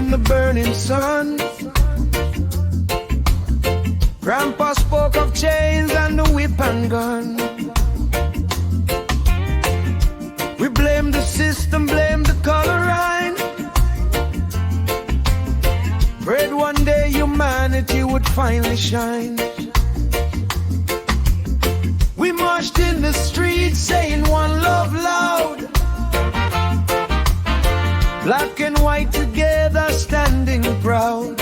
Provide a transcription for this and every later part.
in the burning sun. Grandpa spoke of chains and the whip and gun. We blame the system, blame the color line. Prayed one day humanity would finally shine. We marched in the streets saying one love loud. Black and white together standing proud.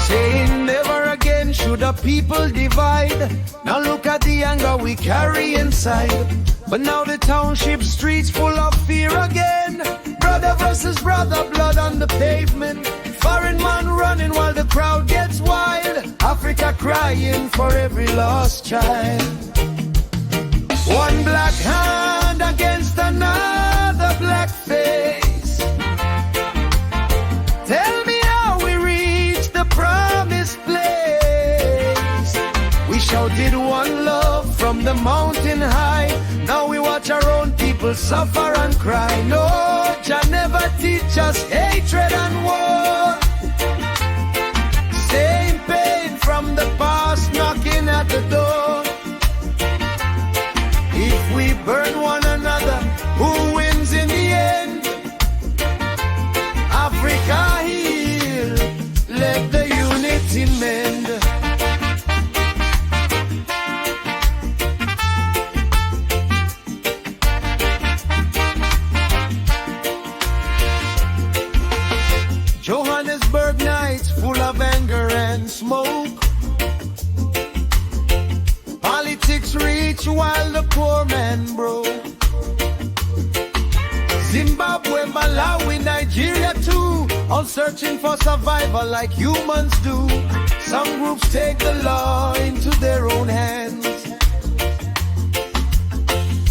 Saying never again should a people divide. Now look at the anger we carry inside. But now the township streets full of fear again. Brother versus brother, blood on the pavement. Foreign man running while the crowd gets wild. Africa crying for every lost child. One black hand against another black face. Tell me how we reach the promised place. We shouted one love from the mountain high. Now we watch our own people suffer and cry. No, Jah never teach us hatred and war. Same pain from the past knocking at the door. If we burn one another, who wins in the end? Africa heal, let the unity mend. Johannesburg nights full of anger and smoke. Politics reach while the poor man broke. Zimbabwe, Malawi, Nigeria too, all searching for survival like humans do. Some groups take the law into their own hands,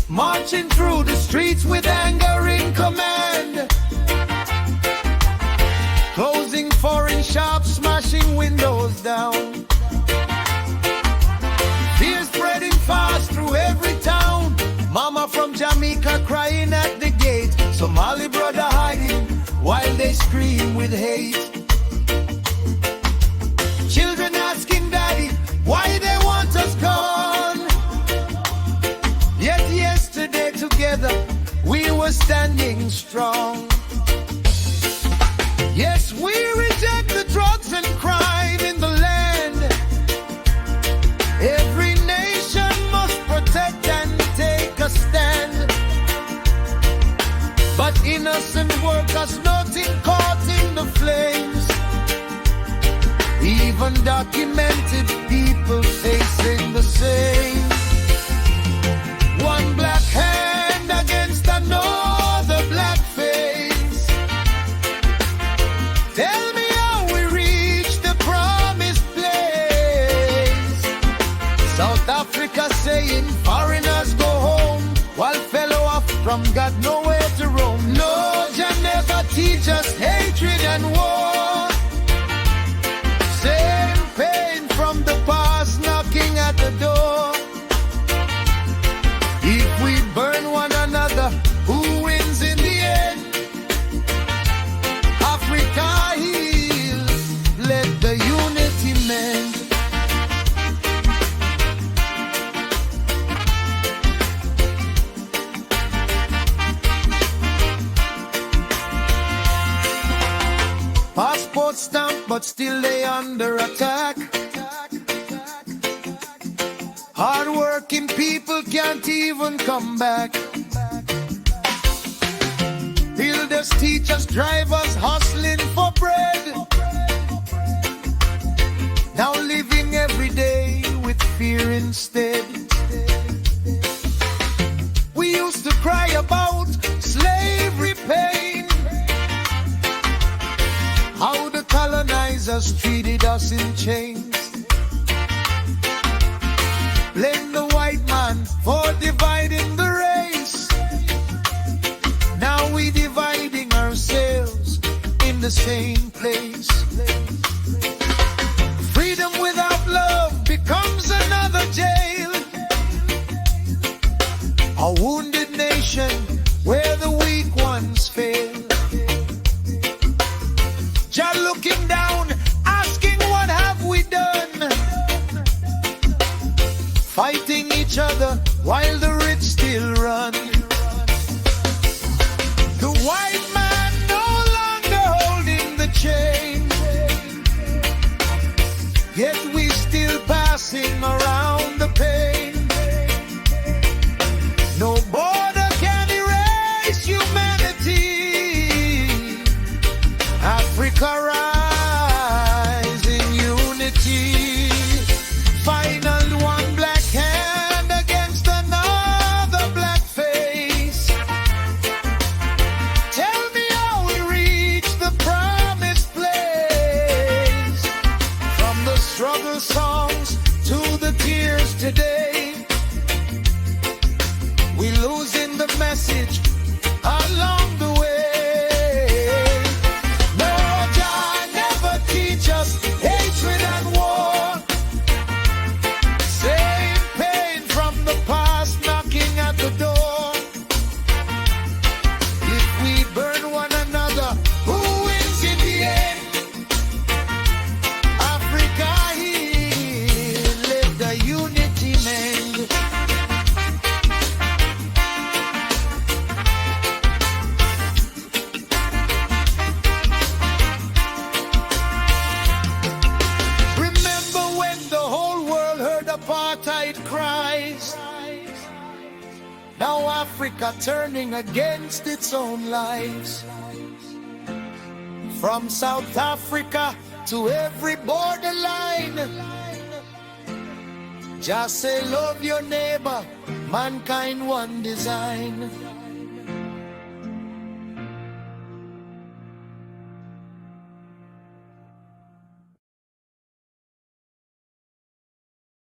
marching through the streets with anger in command. Closing foreign shops, smashing windows down. Fear spreading fast through every town. Mama from Jamaica crying at the gate. Somali brother hiding while they scream with hate. Children asking daddy why they want us gone. Yet yesterday together we were standing strong. Yes, we reject the drugs and crime in the land. Every nation must protect and take a stand. But innocent workers nothing caught in the flames. Even documented people facing the same. One black hand against another black face. Tell me how we reach the promised place. South Africa saying foreigners go home, while fellow off from God nowhere to roam. No, Jah never teach us hatred and war. Same pain from the past knocking at the door. If we burn one another, who wins in the end? Africa heal, let the unity mend. Passport stamp, but still they under attack. Hard-working people can't even come back. Builders, teachers, drivers hustling for bread. Now living every day with fear instead. We used to cry about slavery pain, how the colonizers treated us in chains. Blame the white man for dividing the race. Now we dividing ourselves in the same place. Freedom without love becomes another jail. A wounded nation where the weak ones fail. while the rich still run. The white man no longer holding the chain, yet we still passing around the pain. No border can erase humanity. Africa rise in unity. Final one black hand against another black face. Tell me how we reach the promised place. From the struggle songs to the tears today, we losing the message along the way. No, Jah never teach us hatred and war. Same pain from the past knocking at the door. If we burn one another, who wins in the end? Africa heal, let the unity mend. Remember when the whole world heard apartheid cries? Now Africa turning against its own lives. From South Africa to every borderline, just say love your neighbor, mankind one design.